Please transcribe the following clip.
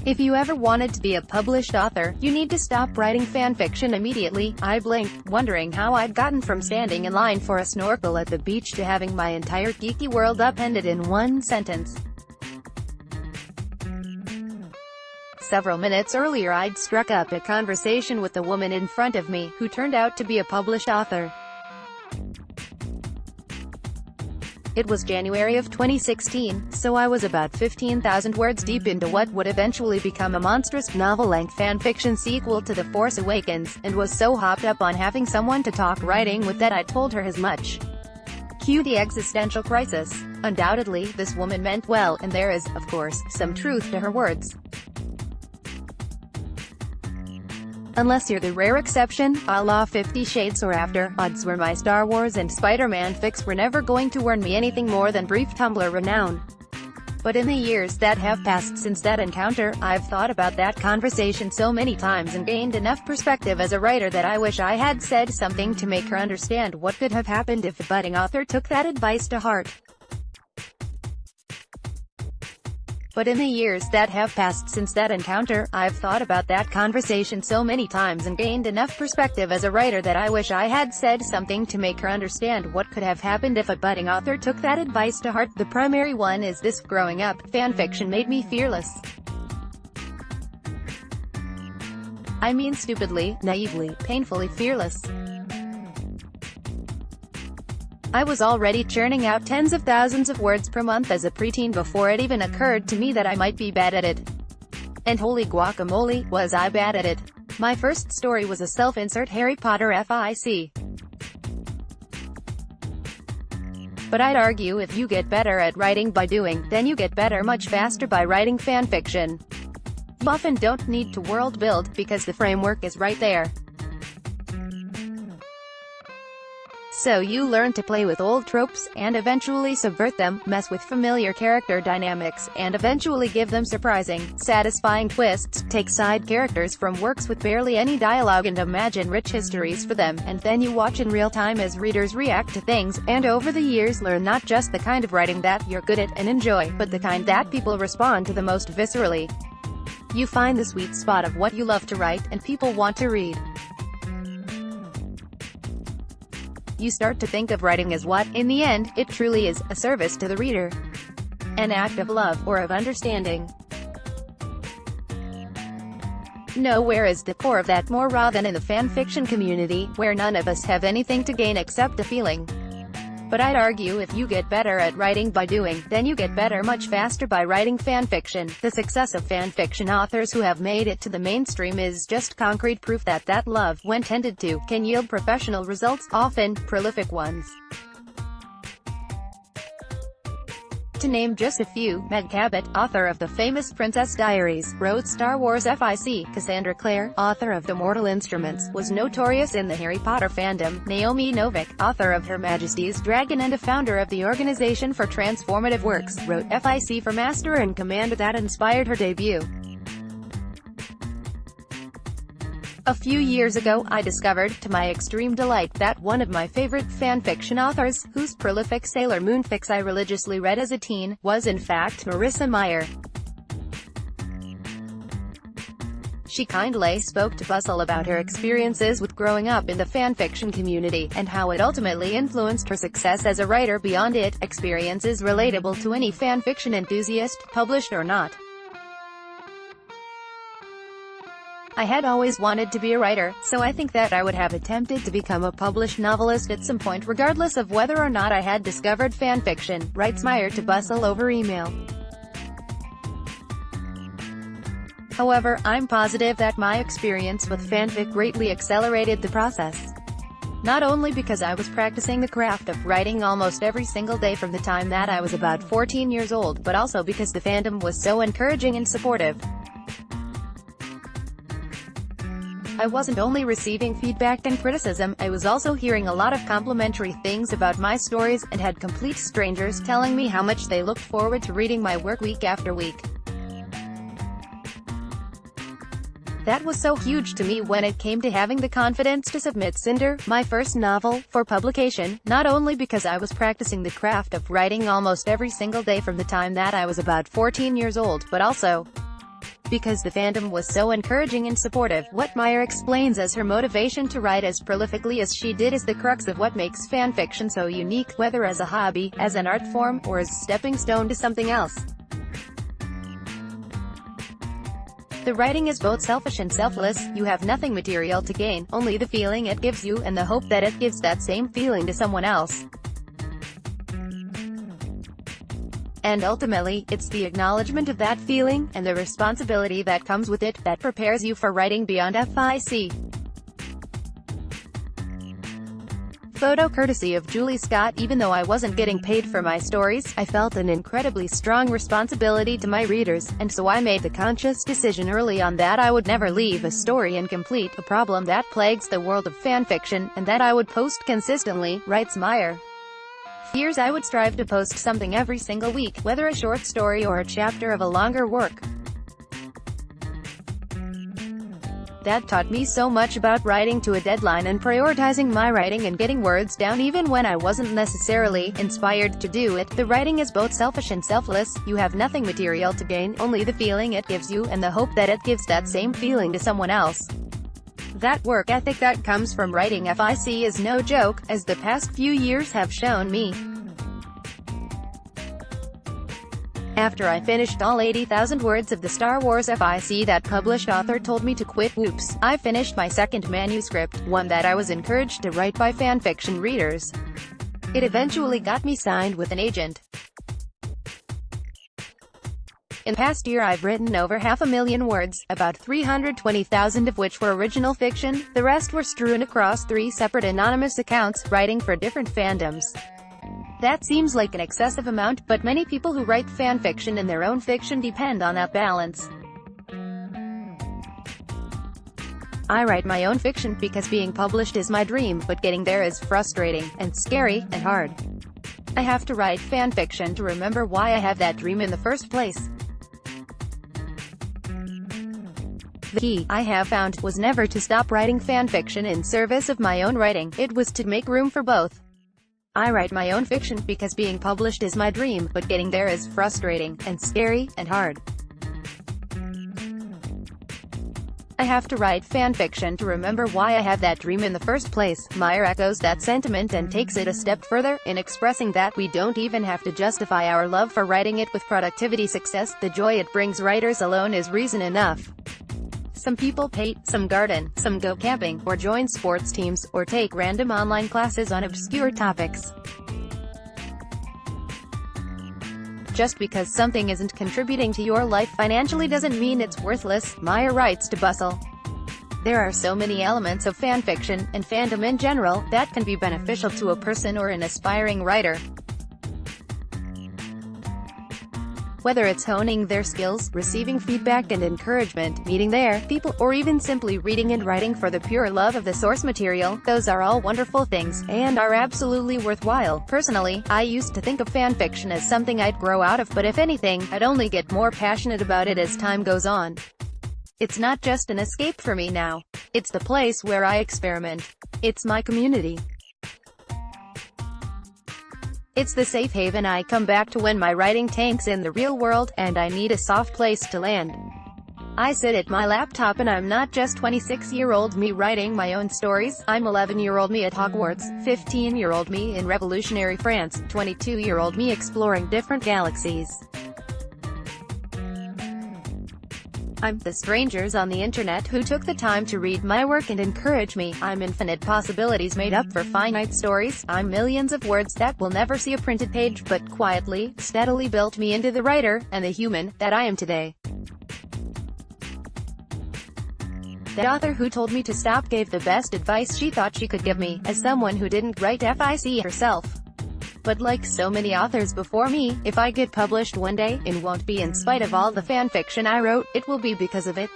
If you ever wanted to be a published author, you need to stop writing fanfiction immediately. I blinked, wondering how I'd gotten from standing in line for a snorkel at the beach to having my entire geeky world upended in one sentence. Several minutes earlier I'd struck up a conversation with the woman in front of me, who turned out to be a published author. It was January of 2016, so I was about 15,000 words deep into what would eventually become a monstrous, novel-length fanfiction sequel to The Force Awakens, and was so hopped up on having someone to talk writing with that I told her as much. Cue the existential crisis. Undoubtedly, this woman meant well, and there is, of course, some truth to her words. Unless you're the rare exception, a la 50 Shades or after, odds were my Star Wars and Spider-Man fics were never going to earn me anything more than brief Tumblr renown. But in the years that have passed since that encounter, I've thought about that conversation so many times and gained enough perspective as a writer that I wish I had said something to make her understand what could have happened if the budding author took that advice to heart. But in the years that have passed since that encounter, I've thought about that conversation so many times and gained enough perspective as a writer that I wish I had said something to make her understand what could have happened if a budding author took that advice to heart. The primary one is this: growing up, fanfiction made me fearless. I mean stupidly, naively, painfully fearless. I was already churning out tens of thousands of words per month as a preteen before it even occurred to me that I might be bad at it. And holy guacamole, was I bad at it. My first story was a self-insert Harry Potter fic. But I'd argue if you get better at writing by doing, then you get better much faster by writing fanfiction. You often don't need to world build, because the framework is right there. So you learn to play with old tropes, and eventually subvert them, mess with familiar character dynamics, and eventually give them surprising, satisfying twists, take side characters from works with barely any dialogue and imagine rich histories for them, and then you watch in real time as readers react to things, and over the years learn not just the kind of writing that you're good at and enjoy, but the kind that people respond to the most viscerally. You find the sweet spot of what you love to write, and people want to read. You start to think of writing as what, in the end, it truly is, a service to the reader. An act of love, or of understanding. Nowhere is the core of that more raw than in the fanfiction community, where none of us have anything to gain except a feeling. But I'd argue if you get better at writing by doing, then you get better much faster by writing fanfiction. The success of fanfiction authors who have made it to the mainstream is just concrete proof that that love, when tended to, can yield professional results, often prolific ones. To name just a few, Meg Cabot, author of the famous Princess Diaries, wrote Star Wars fic. Cassandra Clare, author of The Mortal Instruments, was notorious in the Harry Potter fandom. Naomi Novik, author of Her Majesty's Dragon and a founder of the Organization for Transformative Works, wrote fic for Master and Commander that inspired her debut. A few years ago, I discovered, to my extreme delight, that one of my favorite fanfiction authors, whose prolific Sailor Moon fics I religiously read as a teen, was in fact Marissa Meyer. She kindly spoke to Bustle about her experiences with growing up in the fanfiction community, and how it ultimately influenced her success as a writer beyond it, experiences relatable to any fanfiction enthusiast, published or not. I had always wanted to be a writer, so I think that I would have attempted to become a published novelist at some point regardless of whether or not I had discovered fanfiction, writes Meyer to Bustle over email. However, I'm positive that my experience with fanfic greatly accelerated the process. Not only because I was practicing the craft of writing almost every single day from the time that I was about 14 years old, but also because the fandom was so encouraging and supportive. I wasn't only receiving feedback and criticism, I was also hearing a lot of complimentary things about my stories, and had complete strangers telling me how much they looked forward to reading my work week after week. That was so huge to me when it came to having the confidence to submit Cinder, my first novel, for publication, not only because I was practicing the craft of writing almost every single day from the time that I was about 14 years old, but also Because the fandom was so encouraging and supportive. What Meyer explains as her motivation to write as prolifically as she did is the crux of what makes fanfiction so unique, whether as a hobby, as an art form, or as a stepping stone to something else. The writing is both selfish and selfless. You have nothing material to gain, only the feeling it gives you and the hope that it gives that same feeling to someone else. And ultimately, it's the acknowledgement of that feeling, and the responsibility that comes with it, that prepares you for writing beyond FIC. Photo courtesy of Julie Scott. Even though I wasn't getting paid for my stories, I felt an incredibly strong responsibility to my readers, and so I made the conscious decision early on that I would never leave a story incomplete, a problem that plagues the world of fanfiction, and that I would post consistently, writes Meyer. For years I would strive to post something every single week, whether a short story or a chapter of a longer work. That taught me so much about writing to a deadline and prioritizing my writing and getting words down even when I wasn't necessarily inspired to do it. The writing is both selfish and selfless. You have nothing material to gain, only the feeling it gives you and the hope that it gives that same feeling to someone else. That work ethic that comes from writing FIC is no joke, as the past few years have shown me. After I finished all 80,000 words of the Star Wars FIC, that published author told me to quit. Oops. I finished my second manuscript, one that I was encouraged to write by fanfiction readers. It eventually got me signed with an agent. In the past year I've written over 500,000 words, about 320,000 of which were original fiction. The rest were strewn across 3 separate anonymous accounts, writing for different fandoms. That seems like an excessive amount, but many people who write fanfiction in their own fiction depend on that balance. I write my own fiction because being published is my dream, but getting there is frustrating, and scary, and hard. I have to write fanfiction to remember why I have that dream in the first place. The key, I have found, was never to stop writing fanfiction in service of my own writing. It was to make room for both. I write my own fiction because being published is my dream, but getting there is frustrating, and scary, and hard. I have to write fanfiction to remember why I have that dream in the first place. Meyer echoes that sentiment and takes it a step further, in expressing that we don't even have to justify our love for writing it with productivity success. The joy it brings writers alone is reason enough. Some people paint, some garden, some go camping, or join sports teams, or take random online classes on obscure topics. Just because something isn't contributing to your life financially doesn't mean it's worthless, Meyer writes to Bustle. There are so many elements of fanfiction, and fandom in general, that can be beneficial to a person or an aspiring writer. Whether it's honing their skills, receiving feedback and encouragement, meeting their people, or even simply reading and writing for the pure love of the source material, those are all wonderful things, and are absolutely worthwhile. Personally, I used to think of fanfiction as something I'd grow out of, but if anything, I'd only get more passionate about it as time goes on. It's not just an escape for me now. It's the place where I experiment. It's my community. It's the safe haven I come back to when my writing tanks in the real world, and I need a soft place to land. I sit at my laptop and I'm not just 26-year-old me writing my own stories, I'm 11-year-old me at Hogwarts, 15-year-old me in revolutionary France, 22-year-old me exploring different galaxies. I'm the strangers on the internet who took the time to read my work and encourage me. I'm infinite possibilities made up for finite stories. I'm millions of words that will never see a printed page, but quietly, steadily built me into the writer, and the human, that I am today. The author who told me to stop gave the best advice she thought she could give me, as someone who didn't write FIC herself. But like so many authors before me, if I get published one day, it won't be in spite of all the fanfiction I wrote, it will be because of it.